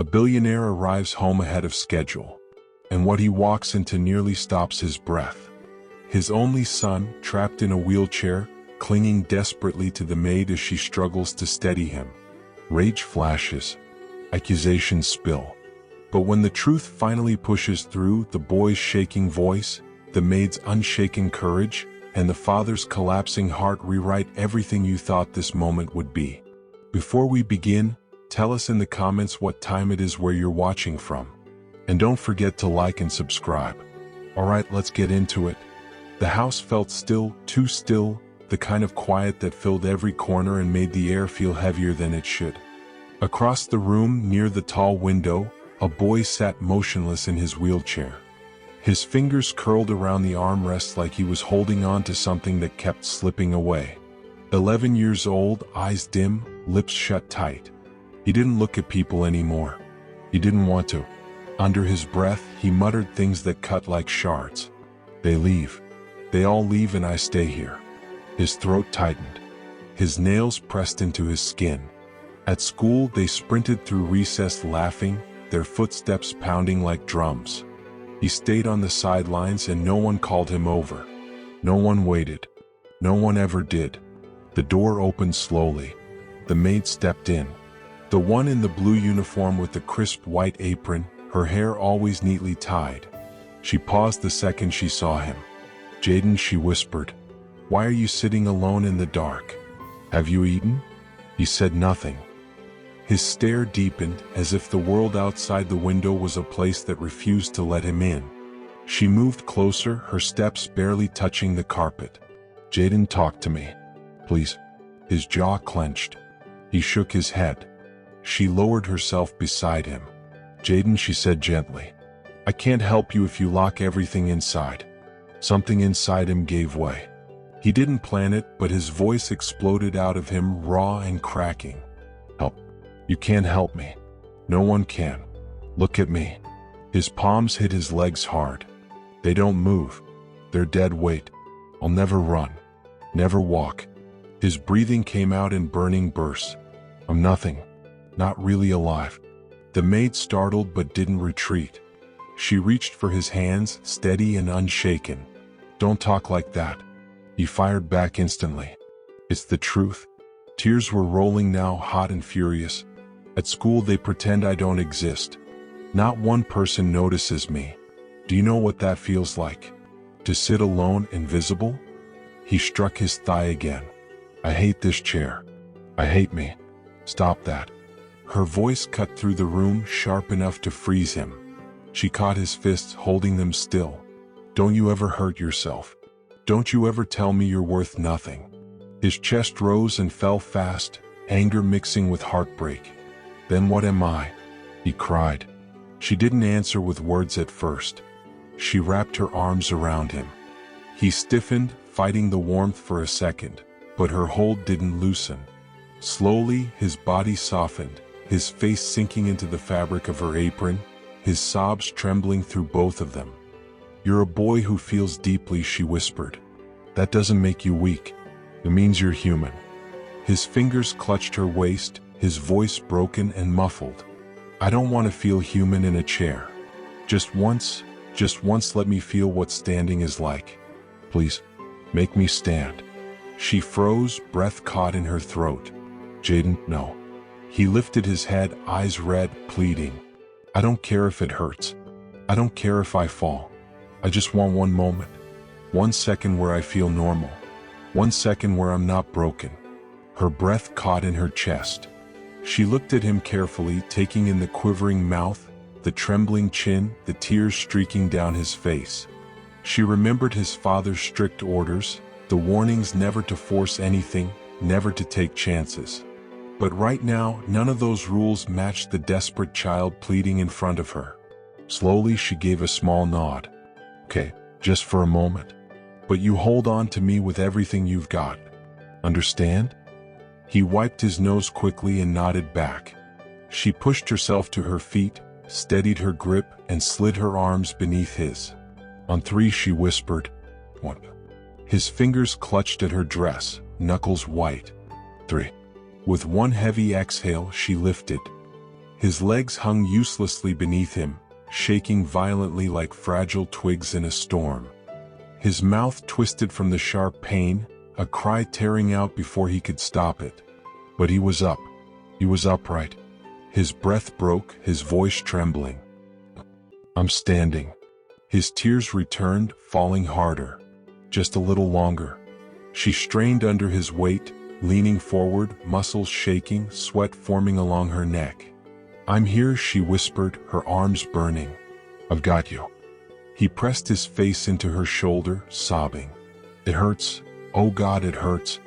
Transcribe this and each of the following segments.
A billionaire arrives home ahead of schedule, and what he walks into nearly stops his breath. His only son, trapped in a wheelchair, clinging desperately to the maid as she struggles to steady him. Rage flashes, accusations spill. But when the truth finally pushes through, the boy's shaking voice, the maid's unshaken courage, and the father's collapsing heart rewrite everything you thought this moment would be. Before we begin, tell us in the comments what time it is where you're watching from. And don't forget to like and subscribe. Alright, let's get into it. The house felt still, too still, the kind of quiet that filled every corner and made the air feel heavier than it should. Across the room, near the tall window, a boy sat motionless in his wheelchair. His fingers curled around the armrests like he was holding on to something that kept slipping away. 11 years old, eyes dim, lips shut tight. He didn't look at people anymore. He didn't want to. Under his breath, he muttered things that cut like shards. They leave. They all leave and I stay here. His throat tightened. His nails pressed into his skin. At school, they sprinted through recess laughing, their footsteps pounding like drums. He stayed on the sidelines and no one called him over. No one waited. No one ever did. The door opened slowly. The maid stepped in. The one in the blue uniform with the crisp white apron, her hair always neatly tied. She paused the second she saw him. "Jaden," she whispered. "Why are you sitting alone in the dark? Have you eaten?" He said nothing. His stare deepened, as if the world outside the window was a place that refused to let him in. She moved closer, her steps barely touching the carpet. "Jaden, talk to me. Please." His jaw clenched. He shook his head. She lowered herself beside him. "Jaden," she said gently, "I can't help you if you lock everything inside." Something inside him gave way. He didn't plan it, but his voice exploded out of him, raw and cracking. "Help. You can't help me. No one can. Look at me." His palms hit his legs hard. "They don't move. They're dead weight. I'll never run. Never walk." His breathing came out in burning bursts. "I'm nothing. Not really alive." The maid startled but didn't retreat. She reached for his hands, steady and unshaken. "Don't talk like that." He fired back instantly. "It's the truth." Tears were rolling now, hot and furious. "At school they pretend I don't exist. Not one person notices me. Do you know what that feels like? To sit alone, invisible?" He struck his thigh again. "I hate this chair. I hate me. Stop that." Her voice cut through the room, sharp enough to freeze him. She caught his fists, holding them still. "Don't you ever hurt yourself. Don't you ever tell me you're worth nothing." His chest rose and fell fast, anger mixing with heartbreak. "Then what am I?" he cried. She didn't answer with words at first. She wrapped her arms around him. He stiffened, fighting the warmth for a second, but her hold didn't loosen. Slowly, his body softened, his face sinking into the fabric of her apron, his sobs trembling through both of them. "You're a boy who feels deeply," she whispered. "That doesn't make you weak. It means you're human." His fingers clutched her waist, his voice broken and muffled. "I don't want to feel human in a chair. Just once let me feel what standing is like. Please, make me stand." She froze, breath caught in her throat. "Jaden, no." He lifted his head, eyes red, pleading. "I don't care if it hurts. I don't care if I fall. I just want one moment. 1 second where I feel normal. 1 second where I'm not broken." Her breath caught in her chest. She looked at him carefully, taking in the quivering mouth, the trembling chin, the tears streaking down his face. She remembered his father's strict orders, the warnings never to force anything, never to take chances. But right now, none of those rules matched the desperate child pleading in front of her. Slowly, she gave a small nod. "Okay, just for a moment. But you hold on to me with everything you've got. Understand?" He wiped his nose quickly and nodded back. She pushed herself to her feet, steadied her grip, and slid her arms beneath his. On 3, she whispered, "1." His fingers clutched at her dress, knuckles white. 3. With one heavy exhale, she lifted. His legs hung uselessly beneath him, shaking violently like fragile twigs in a storm. His mouth twisted from the sharp pain, a cry tearing out before he could stop it. But he was up. He was upright. His breath broke, his voice trembling. "I'm standing." His tears returned, falling harder. Just a little longer. She strained under his weight, leaning forward, muscles shaking, sweat forming along her neck. "I'm here," she whispered, her arms burning. "I've got you." He pressed his face into her shoulder, sobbing. "It hurts. Oh God, it hurts."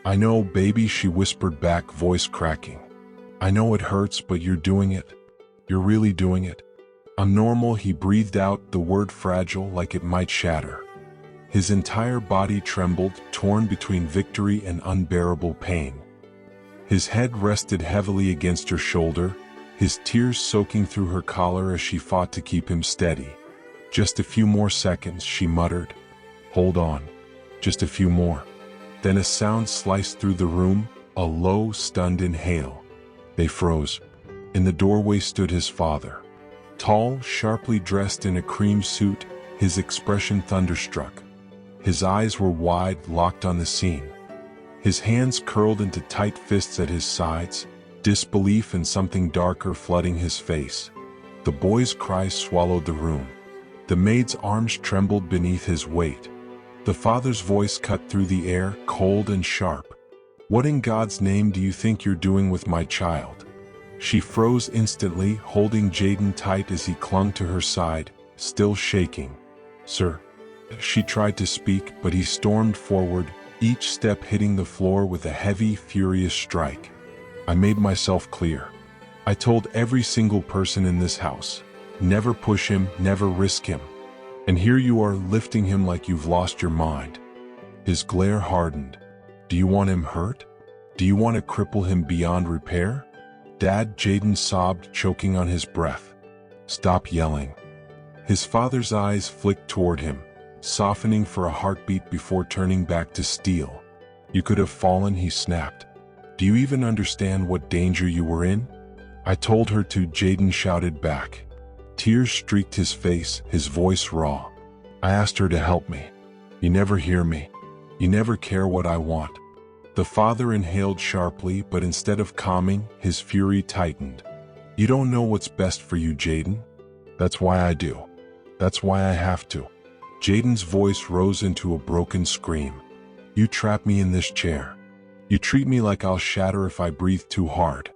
"I know, baby," she whispered back, voice cracking. "I know it hurts, but you're doing it. You're really doing it." "I'm normal," he breathed out, the word fragile, like it might shatter. His entire body trembled, torn between victory and unbearable pain. His head rested heavily against her shoulder, his tears soaking through her collar as she fought to keep him steady. "Just a few more seconds," she muttered. "Hold on. Just a few more." Then a sound sliced through the room, a low, stunned inhale. They froze. In the doorway stood his father. Tall, sharply dressed in a cream suit, his expression thunderstruck. His eyes were wide, locked on the scene. His hands curled into tight fists at his sides, disbelief and something darker flooding his face. The boy's cries swallowed the room. The maid's arms trembled beneath his weight. The father's voice cut through the air, cold and sharp. "What in God's name do you think you're doing with my child?" She froze instantly, holding Jaden tight as he clung to her side, still shaking. "Sir." She tried to speak, but he stormed forward, each step hitting the floor with a heavy, furious strike. "I made myself clear. I told every single person in this house, never push him, never risk him. And here you are lifting him like you've lost your mind." His glare hardened. "Do you want him hurt? Do you want to cripple him beyond repair?" "Dad," Jaden sobbed, choking on his breath. "Stop yelling." His father's eyes flicked toward him, softening for a heartbeat before turning back to steel. "You could have fallen," he snapped. "Do you even understand what danger you were in?" "I told her to," Jaden shouted back. Tears streaked his face, his voice raw. "I asked her to help me. You never hear me. You never care what I want." The father inhaled sharply, but instead of calming, his fury tightened. "You don't know what's best for you, Jaden. That's why I do. That's why I have to." Jaden's voice rose into a broken scream. "You trap me in this chair. You treat me like I'll shatter if I breathe too hard.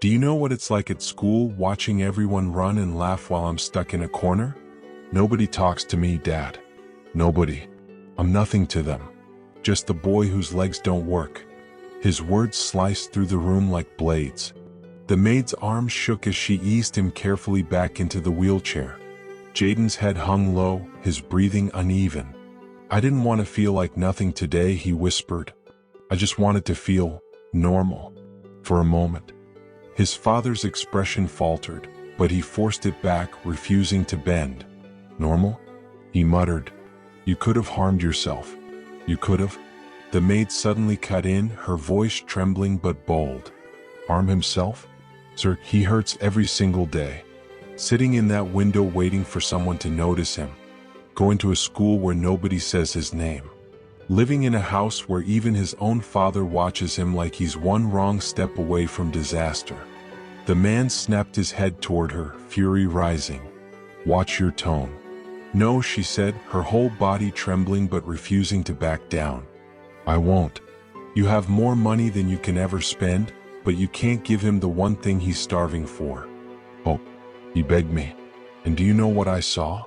Do you know what it's like at school, watching everyone run and laugh while I'm stuck in a corner? Nobody talks to me, Dad. Nobody. I'm nothing to them. Just the boy whose legs don't work." His words sliced through the room like blades. The maid's arms shook as she eased him carefully back into the wheelchair. Jaden's head hung low, his breathing uneven. "I didn't want to feel like nothing today," he whispered. "I just wanted to feel normal. For a moment." His father's expression faltered, but he forced it back, refusing to bend. "Normal?" he muttered. "You could have harmed yourself. You could have." The maid suddenly cut in, her voice trembling but bold. "Harm himself? Sir, he hurts every single day. Sitting in that window waiting for someone to notice him. Going to a school where nobody says his name. Living in a house where even his own father watches him like he's one wrong step away from disaster." The man snapped his head toward her, fury rising. "Watch your tone." "No," she said, her whole body trembling but refusing to back down. "I won't. You have more money than you can ever spend, but you can't give him the one thing he's starving for. Hope." He begged me. "And do you know what I saw?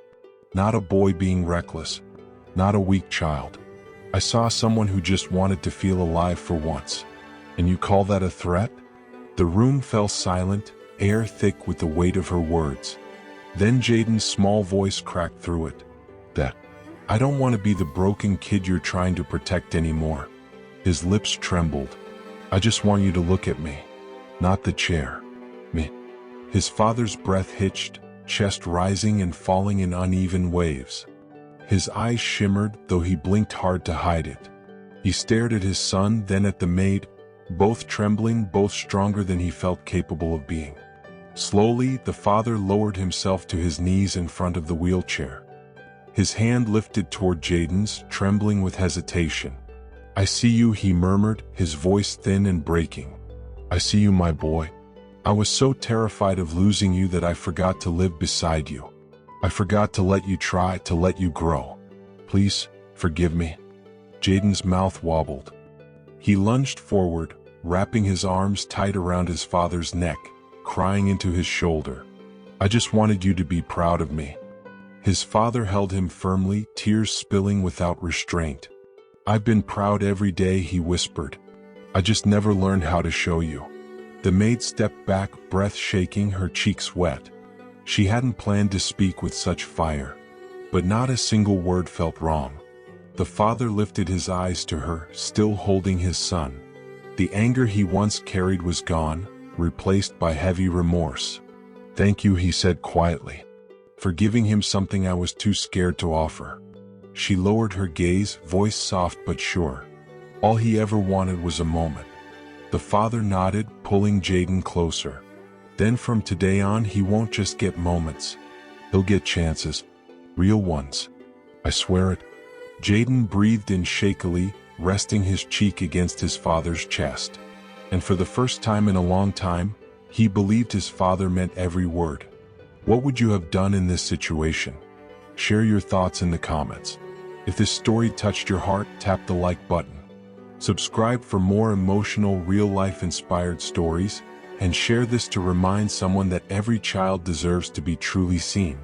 Not a boy being reckless. Not a weak child. I saw someone who just wanted to feel alive for once. And you call that a threat?" The room fell silent, air thick with the weight of her words. Then Jaden's small voice cracked through it. "That, I don't want to be the broken kid you're trying to protect anymore." His lips trembled. "I just want you to look at me. Not the chair. Me." His father's breath hitched, chest rising and falling in uneven waves. His eyes shimmered, though he blinked hard to hide it. He stared at his son, then at the maid, both trembling, both stronger than he felt capable of being. Slowly, the father lowered himself to his knees in front of the wheelchair. His hand lifted toward Jaden's, trembling with hesitation. "I see you," he murmured, his voice thin and breaking. "I see you, my boy. I was so terrified of losing you that I forgot to live beside you. I forgot to let you try, to let you grow. Please, forgive me." Jaden's mouth wobbled. He lunged forward, wrapping his arms tight around his father's neck, crying into his shoulder. "I just wanted you to be proud of me." His father held him firmly, tears spilling without restraint. "I've been proud every day," he whispered. "I just never learned how to show you." The maid stepped back, breath shaking, her cheeks wet. She hadn't planned to speak with such fire, but not a single word felt wrong. The father lifted his eyes to her, still holding his son. The anger he once carried was gone, replaced by heavy remorse. "Thank you," he said quietly, "for giving him something I was too scared to offer." She lowered her gaze, voice soft but sure. All he ever wanted was a moment. The father nodded, pulling Jaden closer. "Then from today on, he won't just get moments. He'll get chances. Real ones. I swear it." Jaden breathed in shakily, resting his cheek against his father's chest. And for the first time in a long time, he believed his father meant every word. What would you have done in this situation? Share your thoughts in the comments. If this story touched your heart, tap the like button. Subscribe for more emotional, real-life inspired stories, and share this to remind someone that every child deserves to be truly seen.